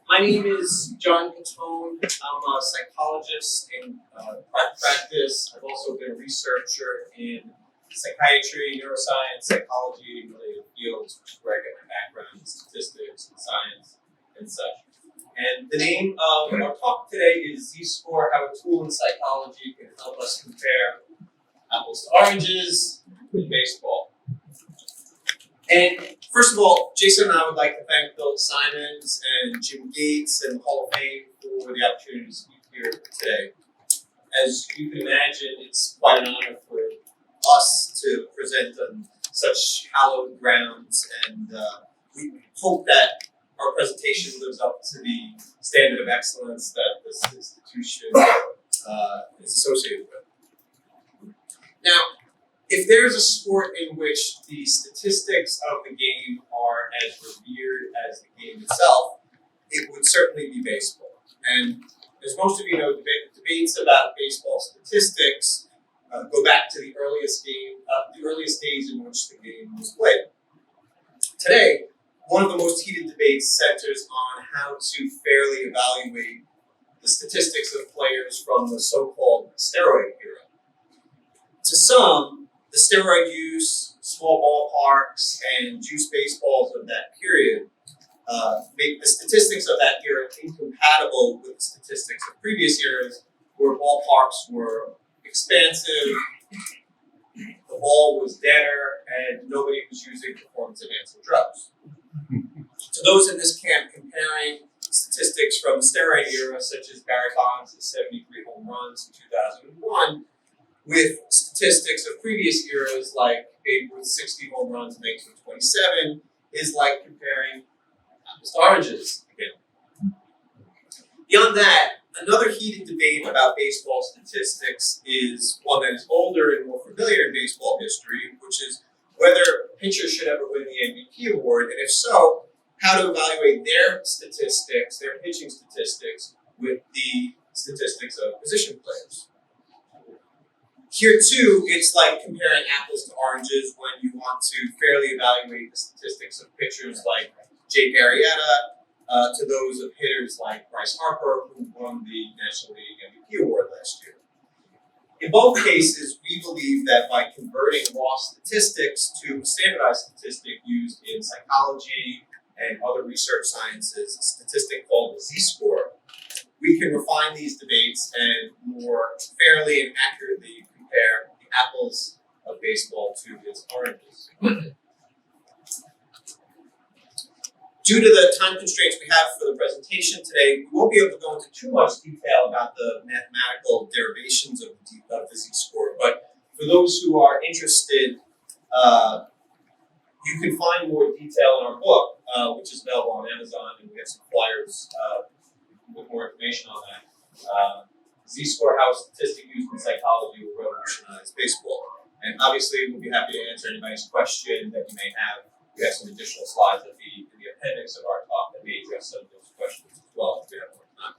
My name is John Cottone. I'm a psychologist in private practice. I've also been a researcher in psychiatry, neuroscience, psychology related fields, which is where I get my background in statistics and science and such. And the name of our talk today is Z-Score, how a tool in psychology can help us compare apples to oranges in baseball. And first of all, Jason and I would like to thank Bill Simons and Jim Gates and the Hall of Fame for the opportunity to speak here today. As you can imagine, it's quite an honor for us to present on such hallowed grounds, and we hope that our presentation lives up to the standard of excellence that this institution is associated with. Now, if there's a sport in which the statistics of the game are as revered as the game itself, it would certainly be baseball. And as most of you know, debates about baseball statistics go back to the earliest days in which the game was played. Today, one of the most heated debates centers on how to fairly evaluate the statistics of players from the so-called steroid era. To some, the steroid use, small ballparks, and juice baseballs of that period make the statistics of that era incompatible with the statistics of previous eras, where ballparks were expansive, the ball was deader, and nobody was using performance-enhancing drugs. To those in this camp comparing statistics from the steroid era, such as Barry Bonds' 73 home runs in 2001, with statistics of previous eras like Babe Ruth's 60 home runs in 1927, is like comparing apples to oranges again. Beyond that, another heated debate about baseball statistics is one that is older and more familiar in baseball history, which is whether pitchers should ever win the MVP award, and if so, how to evaluate their statistics, their pitching statistics, with the statistics of position players. Here too, it's like comparing apples to oranges when you want to fairly evaluate the statistics of pitchers like Jake Arrieta to those of hitters like Bryce Harper, who won the National League MVP award last year. In both cases, we believe that by converting raw statistics to a standardized statistic used in psychology and other research sciences, a statistic called the Z-score, we can refine these debates and more fairly and accurately compare the apples of baseball to its oranges. Due to the time constraints we have for the presentation today, we won't be able to go into too much detail about the mathematical derivations of the Z-score, but for those who are interested, you can find more detail in our book, which is available on Amazon, and we have some flyers with more information on that. Z-score, how Statistic used in Psychology Will Revolutionize Baseball. And obviously, we'll be happy to answer anybody's question that you may have. We have some additional slides in the appendix of our talk that may address some of those questions as well if we have more time.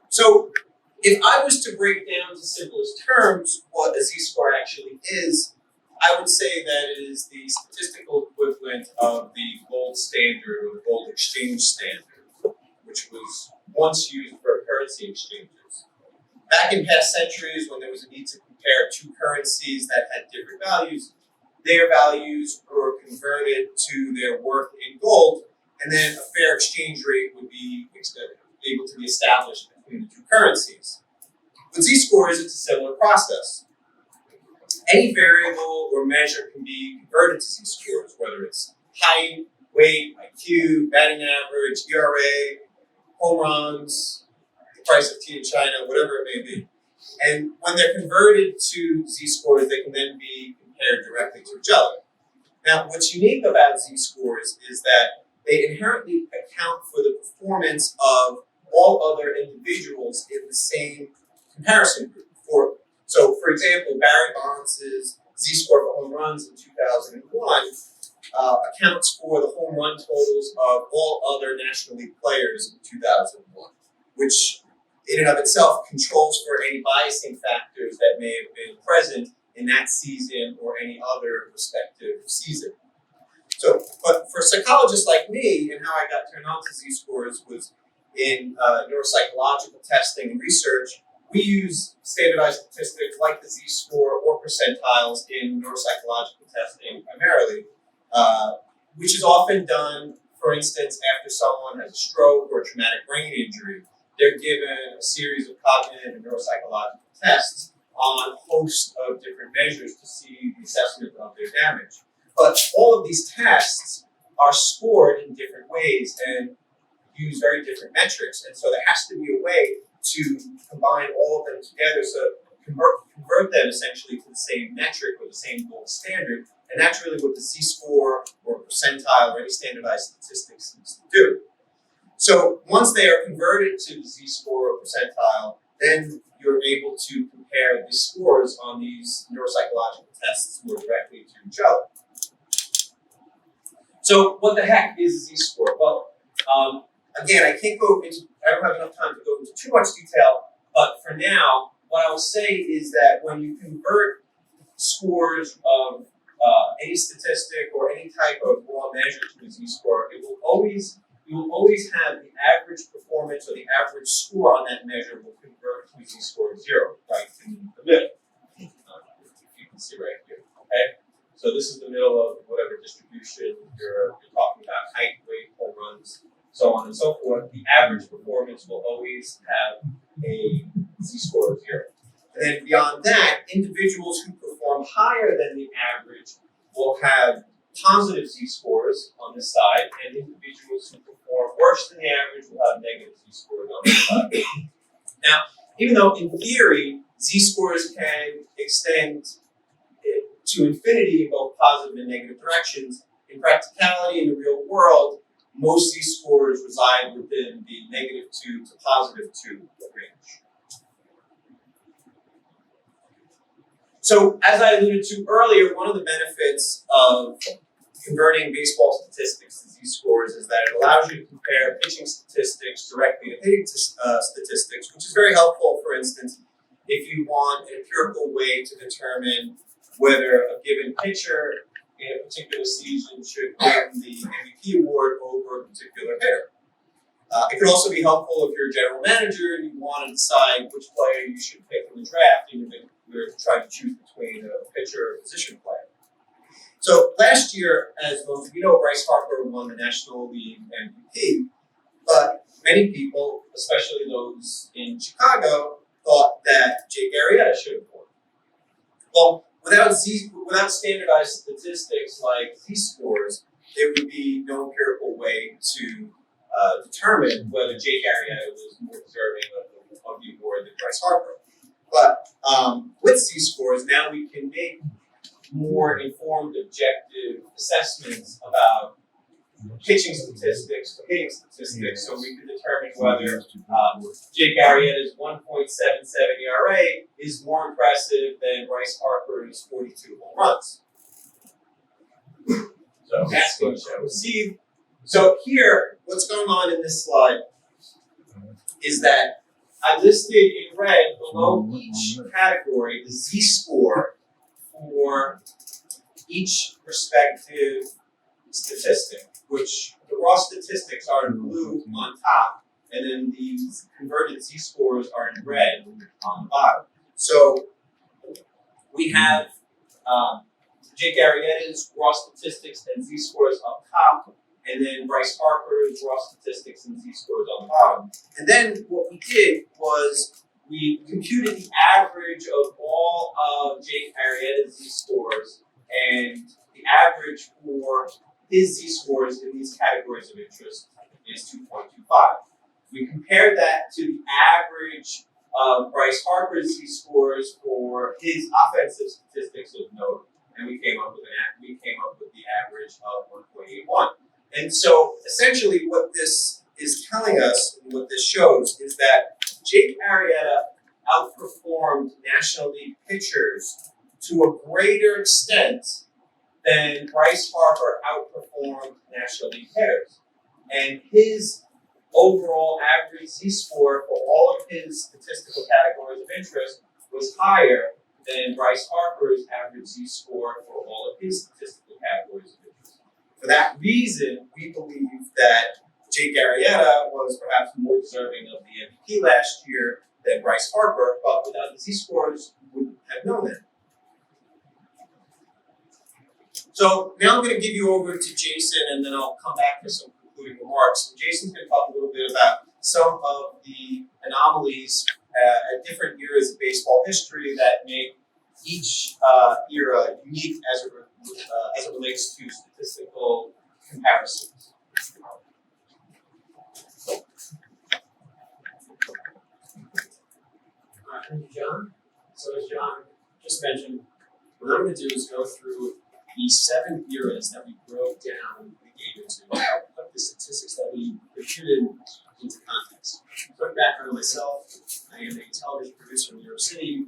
So, if I was to break down to simplest terms what a Z-score actually is, I would say that it is the statistical equivalent of the gold standard or the gold exchange standard, which was once used for currency exchanges. Back in past centuries, when there was a need to compare two currencies that had different values, their values were converted to their worth in gold, and then a fair exchange rate would be able to be established between the two currencies. With Z-scores, it's a similar process. Any variable or measure can be converted to Z-scores, whether it's height, weight, IQ, batting average, ERA, home runs, the price of tea in China, whatever it may be. And when they're converted to Z-scores, they can then be compared directly to each other. Now, what's unique about Z-scores is that they inherently account for the performance of all other individuals in the same comparison group. So, for example, Barry Bonds' Z-score for home runs in 2001 accounts for the home run totals of all other National League players in 2001, which in and of itself controls for any biasing factors that may have been present in that season or any other respective season. So, but for psychologists like me, and how I got turned on to z-scores was in neuropsychological testing and research. We use standardized statistics like the z-score or percentiles in neuropsychological testing primarily, which is often done, for instance, after someone has a stroke or a traumatic brain injury. They're given a series of cognitive and neuropsychological tests on a host of different measures to see the assessment of their damage. But all of these tests are scored in different ways and use very different metrics. And so there has to be a way to combine all of them together, so convert them essentially to the same metric or the same gold standard. And that's really what the z-score or percentile or any standardized statistics needs to do. So once they are converted to the z-score or percentile, then you're able to compare the scores on these neuropsychological tests more directly to each other. So what the heck is a z-score? Well, again, I don't have enough time to go into too much detail, but for now, what I will say is that when you convert scores of any statistic or any type of raw measure to a z-score, you will always have the average performance or the average score on that measure will convert to a z-score of 0, right in the middle. If you can see right here, okay? So this is the middle of whatever distribution you're talking about, height, weight, home runs, so on and so forth. The average performance will always have a z-score of 0. And then beyond that, individuals who perform higher than the average will have positive z-scores on this side, and individuals who perform worse than the average will have negative z-scores on this side. Now, even though in theory, z-scores can extend to infinity in both positive and negative directions, in practicality in the real world, most z-scores reside within the -2 to +2 range. So, as I alluded to earlier, one of the benefits of converting baseball statistics to z-scores is that it allows you to compare pitching statistics directly to hitting statistics, which is very helpful, for instance, if you want an empirical way to determine whether a given pitcher in a particular season should win the MVP award over a particular hitter. It could also be helpful if you're a general manager and you want to decide which player you should pick in the draft, and you're trying to choose between a pitcher or a position player. So last year, as most of you know, Bryce Harper won the National League MVP, but many people, especially those in Chicago, thought that Jake Arrieta should have won. Well, without standardized statistics like z-scores, there would be no empirical way to determine whether Jake Arrieta was more deserving of the award than Bryce Harper. But with z-scores, now we can make more informed, objective assessments about pitching statistics to hitting statistics, so we can determine whether Jake Arrieta's 1.77 ERA is more impressive than Bryce Harper's 42 home runs. So asking shall receive. So here, what's going on in this slide is that I listed in red below each category the z-score for each respective statistic, which the raw statistics are in blue on top, and then these converted z-scores are in red on the bottom. So we have Jake Arrieta's raw statistics and z-scores up top, and then Bryce Harper's raw statistics and z-scores on the bottom. And then what we did was we computed the average of all of Jake Arrieta's z-scores, and the average for his z-scores in these categories of interest is 2.25. We compared that to the average of Bryce Harper's z-scores for his offensive statistics of note, and we came up with the average of 1.81. And so essentially what this is telling us, and what this shows, is that Jake Arrieta outperformed National League pitchers to a greater extent than Bryce Harper outperformed National League hitters. And his overall average z-score for all of his statistical categories of interest was higher than Bryce Harper's average z-score for all of his statistical categories of interest. For that reason, we believe that Jake Arrieta was perhaps more deserving of the MVP last year than Bryce Harper, but without the Z-scores, we wouldn't have known that. So now I'm going to give you over to Jason, and then I'll come back for some concluding remarks. And Jason's going to talk a little bit about some of the anomalies at different eras of baseball history that make each era unique as it relates to statistical comparisons. Thank you, John. So as John just mentioned, what I'm going to do is go through the 7 eras that we broke down the game into, put the statistics that we computed into context. Quick background on myself: I am a television producer in New York City,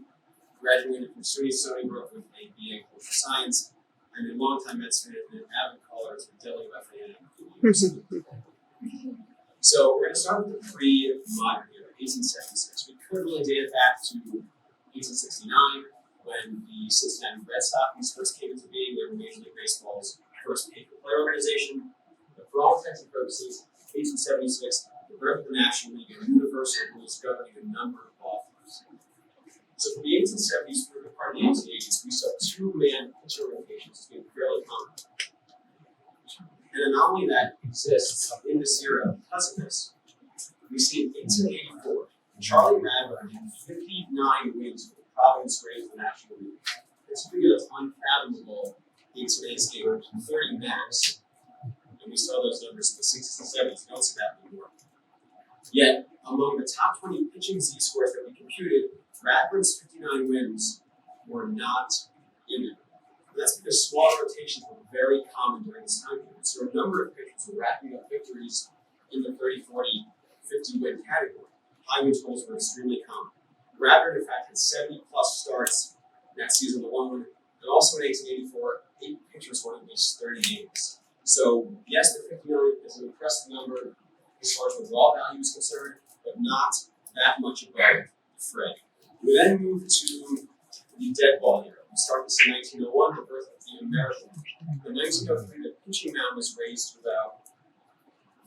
graduated from SUNY Stony Brook with a BA in Cultural Science. I'm a longtime Mets fan and an avid caller to WFAN in New York City. So we're going to start with the pre-modern era, 1876. We could really date it back to 1869, when the Cincinnati Red Stockings first came into being. They were Major League Baseball's first pay-per-play organization. But for all intents and purposes, 1876, the birth of the National League and universal rules governing a number of ball clubs. So from the 1870s through the part of the 1880s, we saw 2-man pitcher rotations as being fairly common. An anomaly that exists in this era because of this, we see in 1884, Charlie Radburn had 59 wins with the Providence Rays of the National League. It's a figure that's unfathomable in today's game, 30 max. And we saw those numbers in the 60s and 70s. You don't see that anymore. Yet, among the top 20 pitching Z-scores that we computed, Radburn's 59 wins were not in there. And that's because small rotations were very common during this time period. So a number of pitchers were racking up victories in the 30, 40, 50 win category. High win totals were extremely common. Radburn, in fact, had 70-plus starts that season alone. And also in 1884, 8 pitchers won at least 30 games. So, yes, the 59 is an impressive number as far as the raw value is concerned, but not that much above the fray. We then move to the dead ball era. We start this in 1901, the birth of the American. In 1903, the pitching mound was raised to about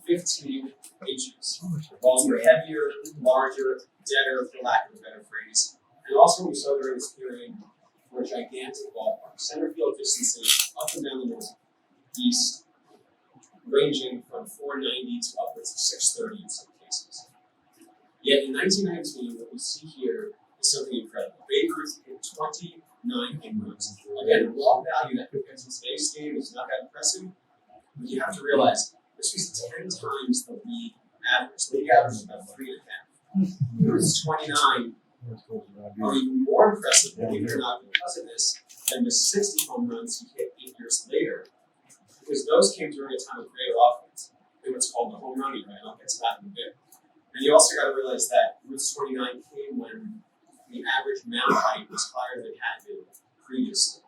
15 inches. The balls were heavier, larger, deader, for lack of a better phrase. And also, we saw during this period were gigantic ballparks, center field distances up and down the northeast, ranging from 490 to upwards of 630 in some cases. Yet in 1919, what we see here is something incredible. Babe Ruth hit 29 home runs. Again, raw value that compared to today's game is not that impressive, but you have to realize this was 10 times the league average. The league average is about 3.5. Ruth's 29 are even more impressive, believe it or not, because of this, than the 60 home runs he hit 8 years later, because those came during a time of greater offense. They were what's called the home run era, and I'll get to that in a bit. And you also got to realize that Ruth's 29 came when the average mound height was higher than it had been previously.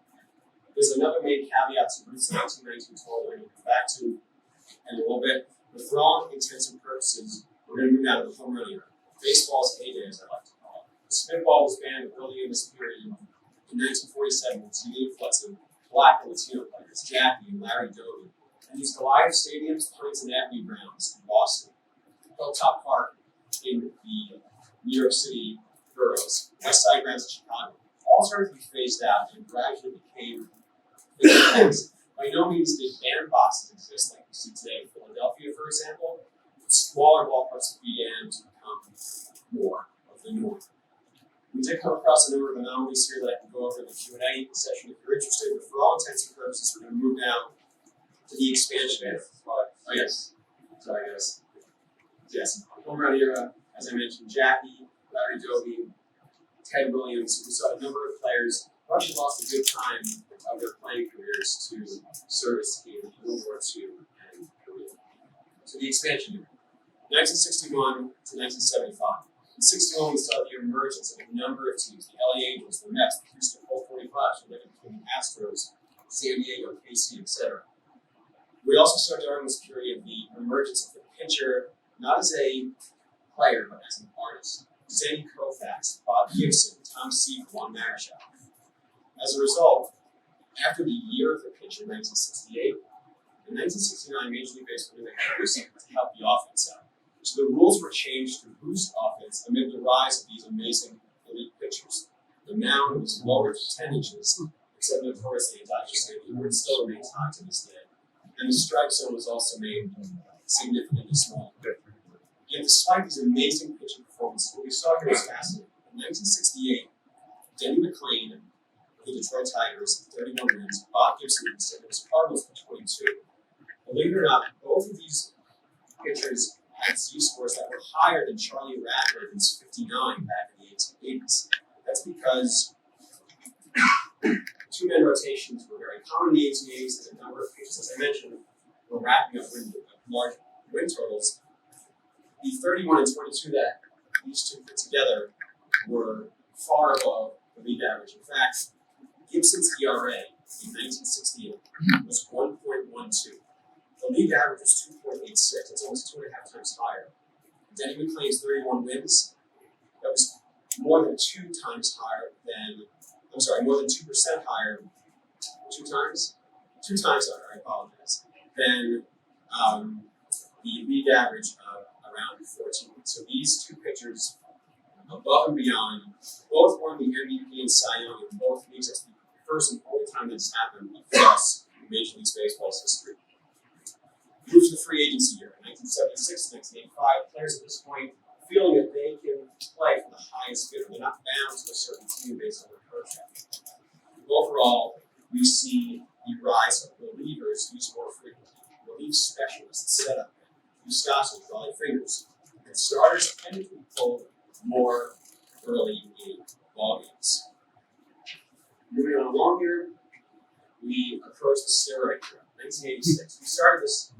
There's another main caveat to Ruth's 1919 total we're going to come back to in a little bit. But for all intents and purposes, we're going to move out of the home run era. Baseball's heyday, as I like to call it. The spitball was banned early in this period in 1947 with TV influencing black and Latino players, Jackie and Larry Doby. And these Goliath Stadiums, Huntington Avenue grounds in Boston, Hilltop Park in the New York City boroughs, West Side grounds in Chicago, all started to be phased out and gradually became things. By no means did bandboxes exist like we see today in Philadelphia, for example. Smaller ballparks began to become more of the norm. We did come across a number of anomalies here that I can go over in the Q&A session if you're interested, but for all intents and purposes, we're going to move now to the expansion era. Oh, yes. Sorry, guys. Yes. Home run era, as I mentioned, Jackie, Larry Doby, Ted Williams. We saw a number of players who actually lost a good time of their playing careers to service in World War II and Korea. So the expansion era, 1961 to 1975. In 61, we saw the emergence of a number of teams: the LA Angels, the Mets, the Houston Colt 45s, so became the Astros, San Diego, KC, etc. We also saw during this period the emergence of the pitcher, not as a player, but as an artist. Sandy Koufax, Bob Gibson, Tom Seaver, Juan Marichal. As a result, after the year of the pitcher in 1968, In 1969, Major League Baseball knew they had to do something to help the offense out. So the rules were changed to boost offense amid the rise of these amazing elite pitchers. The mound was lowered to 10 inches, except notoriously in Dodger Stadium, where it still remains high to this day. And the strike zone was also made significantly smaller. Yet despite these amazing pitching performances, what we saw here was fascinating. In 1968, Denny McLain of the Detroit Tigers, 31 wins, Bob Gibson of the St. Louis Cardinals with 22. Believe it or not, both of these pitchers had Z-scores that were higher than Charlie Radford's 59 back in the 1880s. That's because two-man rotations were very common in the 1880s, and a number of pitchers, as I mentioned, were racking up large win totals. The 31 and 22 that these two put together were far above the league average. In fact, Gibson's ERA in 1968 was 1.12. The league average was 2.86. That's almost 2.5 times higher. Denny McLain's 31 wins, that was more than 2 times higher than, more than 2% higher, 2 times? 2 times higher, I apologize, than the league average of around 14. So these two pitchers, above and beyond, both won the MVP and Cy Young in both leagues. That's the first and only time that's happened across Major League Baseball's history. Move to the free agency year, 1976 1985. Players at this point feeling that they can play for the highest bidder. They're not bound to a certain team based on their contract. Overall, we see the rise of relievers used more frequently. Relief specialists set up, use Scotches, draw their fingers, and starters tend to be pulled more early in ball games. Moving on along here, we approach the steroid era, 1986. We started this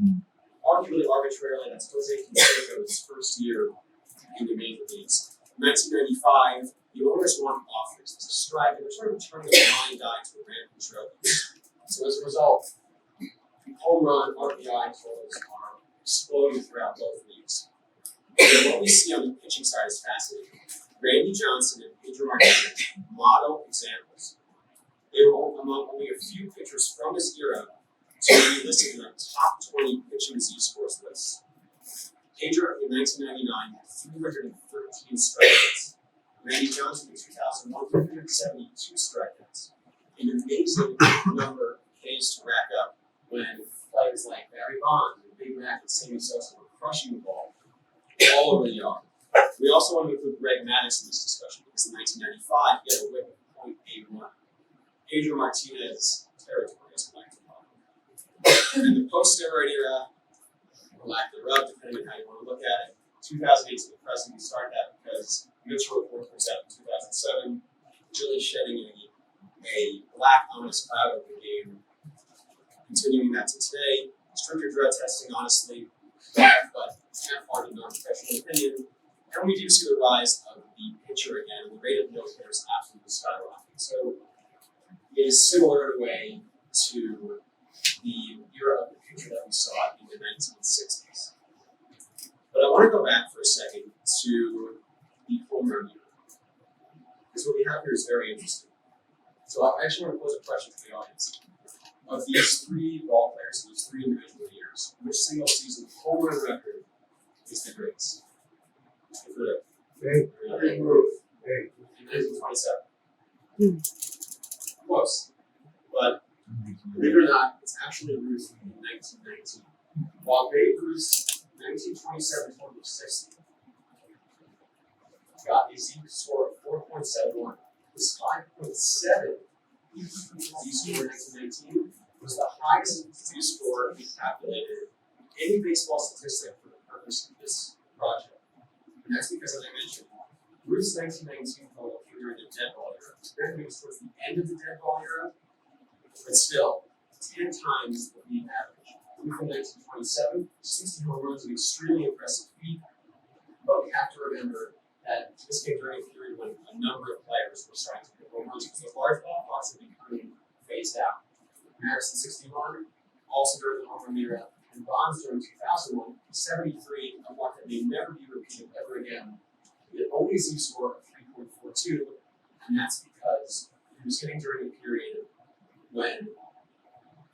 arguably arbitrarily. That's Jose Canseco's first year in the major leagues. In 1995, the owners want offers. There's a strike, and they're sort of turning a blind eye to the rampant trophies. So as a result, home run RBI totals are exploding throughout both leagues. And what we see on the pitching side is fascinating. Randy Johnson and Pedro Martinez, model examples. They were among only a few pitchers from this era to be listed in the top 20 pitching Z-scores list. Pedro in 1999 had 313 strikeouts. Randy Johnson in 2001 372 strikeouts. An amazing number of Ks to rack up when players like Barry Bonds and Big Mac and Sammy Sosa were crushing the ball all over the yard. We also want to include Greg Maddux in this discussion because in 1995 he had a whip of .81. Pedro Martinez territory, as I like to call it. In the post-steroid era, or lack thereof, depending on how you want to look at it, 2008 to the present, we start that because Mitchell report comes out in 2007, really shedding a black ominous cloud over the game. Continuing that to today, stricter drug testing, honestly, but half-hearted, non-professional opinion. And we do see the rise of the pitcher again, and the rate of no hitters absolutely skyrocketing. So it is similar in a way to the era of the pitcher that we saw in the 1960s. But I want to go back for a second to the home run era, because what we have here is very interesting. So I actually want to pose a question to the audience. Of these three ball players, these three individual years, which single season home run record is the greatest? In 1927. Close. But believe it or not, it's actually Ruth in 1919. While Babe Ruth's 1927 total of 60 got a Z-score of 4.71, his 5.7 Z-score in 1919 was the highest Z-score we calculated any baseball statistic for the purpose of this project. And that's because, as I mentioned, Ruth's 1919 total came during the dead ball era. Granted, it was towards the end of the dead ball era, but still, 10 times the league average. Ruth in 1927, 60 home runs, an extremely impressive feat, but we have to remember that this came during a period when a number of players were starting to hit home runs because the large ball clocks had become phased out. Harrison 61, also during the home run era, and Bonds during 2001, 73, a mark that may never be repeated ever again. He had only a Z-score of 3.42, and that's because he was hitting during a period when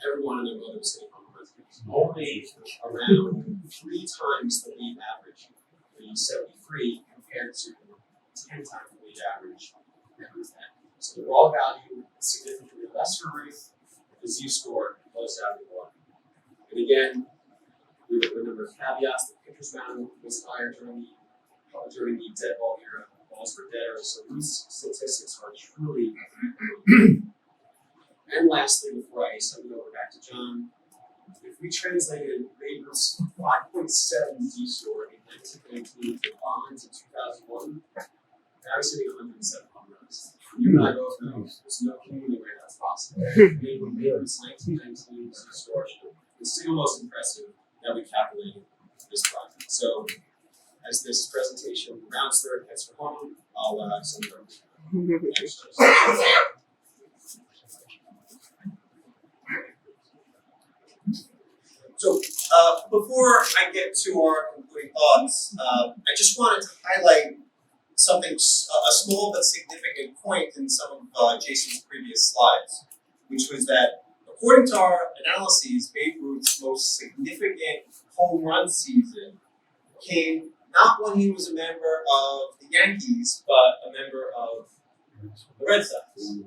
everyone and their mother was hitting home runs. only around 3 times the league average, the 73, compared to 10 times the league average. So the raw value is significantly lesser rate, the Z-score most value one. And again, we look at a number of caveats. The pitcher's mound was higher during the dead ball era. Balls were deader. So these statistics are truly. And lastly, before I send it over back to John, if we translated Babe Ruth's 5.7 Z-score in 1919 to Bonds in 2001, I was hitting 107 home runs. You and I both know there's no human way that's possible. Babe Ruth's 1919 Z-score is the single most impressive that we calculated this project. So, as this presentation rounds third heads for home, I'll send it over to you. So, before I get to our concluding thoughts, I just wanted to highlight something, a small but significant point in some of Jason's previous slides, which was that according to our analyses, Babe Ruth's most significant home run season came not when he was a member of the Yankees, but a member of the Red Sox.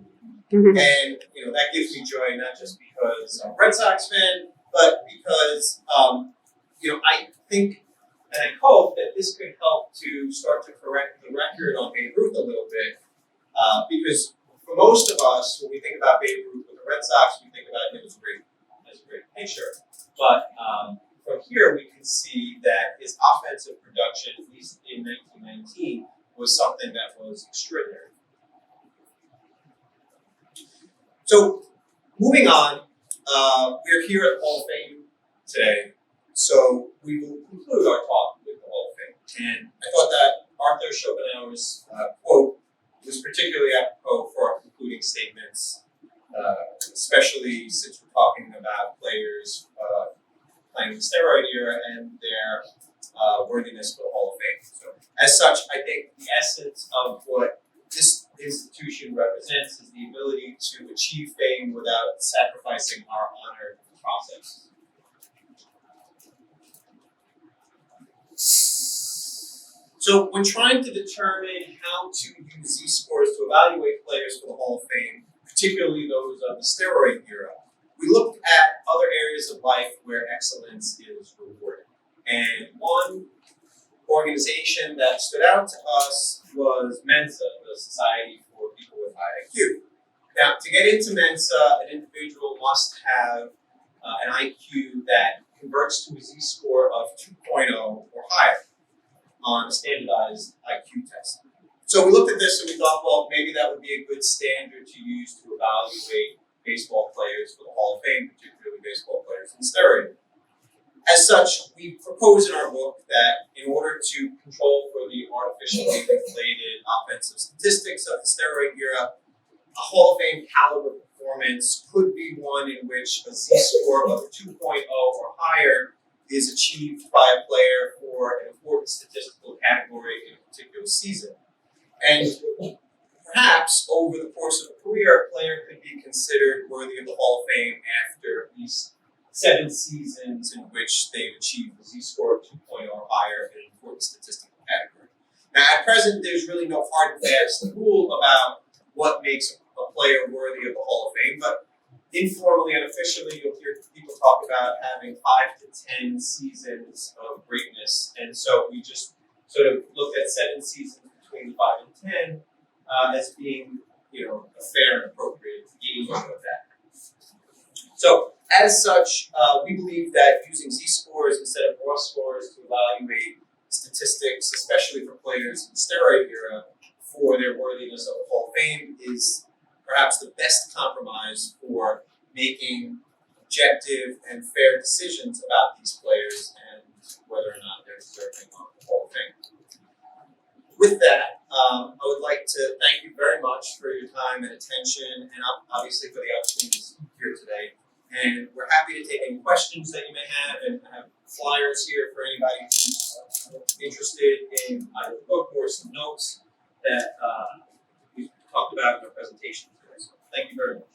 And that gives me joy, not just because I'm a Red Sox fan, but because I think and I hope that this could help to start to correct the record on Babe Ruth a little bit, because for most of us, when we think about Babe Ruth with the Red Sox, we think about him as a great pitcher. But from here, we can see that his offensive production, at least in 1919, was something that was extraordinary. So, moving on, we're here at the Hall of Fame today, so we will conclude our talk with the Hall of Fame. And I thought that Arthur Schopenhauer's quote was particularly apropos for our concluding statements, especially since we're talking about players playing the Steroid Era and their worthiness for the Hall of Fame. So, as such, I think the essence of what this institution represents is the ability to achieve fame without sacrificing our honor in the process. So when trying to determine how to use Z-scores to evaluate players for the Hall of Fame, particularly those of the Steroid Era, we looked at other areas of life where excellence is rewarded. And one organization that stood out to us was Mensa, the Society for People with High IQ. Now, to get into Mensa, an individual must have an IQ that converts to a Z-score of 2.0 or higher on a standardized IQ test. So we looked at this and we thought, well, maybe that would be a good standard to use to evaluate baseball players for the Hall of Fame, particularly baseball players in steroid. As such, we propose in our book that in order to control for the artificially inflated offensive statistics of the Steroid Era, a Hall of Fame caliber performance could be one in which a Z-score of 2.0 or higher is achieved by a player for an important statistical category in a particular season. And perhaps over the course of a career, a player could be considered worthy of the Hall of Fame after at least 7 seasons in which they've achieved a Z-score of 2.0 or higher in an important statistical category. Now, at present, there's really no hard and fast rule about what makes a player worthy of the Hall of Fame, but informally and officially, you'll hear people talk about having 5 to 10 seasons of greatness, and so we just sort of looked at 7 seasons between 5 and 10 as being, a fair and appropriate gauge of that. So, as such, we believe that using Z-scores instead of raw scores to evaluate statistics, especially for players in the Steroid Era, for their worthiness of the Hall of Fame is perhaps the best compromise for making objective and fair decisions about these players and whether or not they're deserving of the Hall of Fame. With that, I would like to thank you very much for your time and attention, and obviously for the opportunity to speak here today. And we're happy to take any questions that you may have, and I have flyers here for anybody who's interested in either the book or some notes that we talked about in our presentation today. So thank you very much.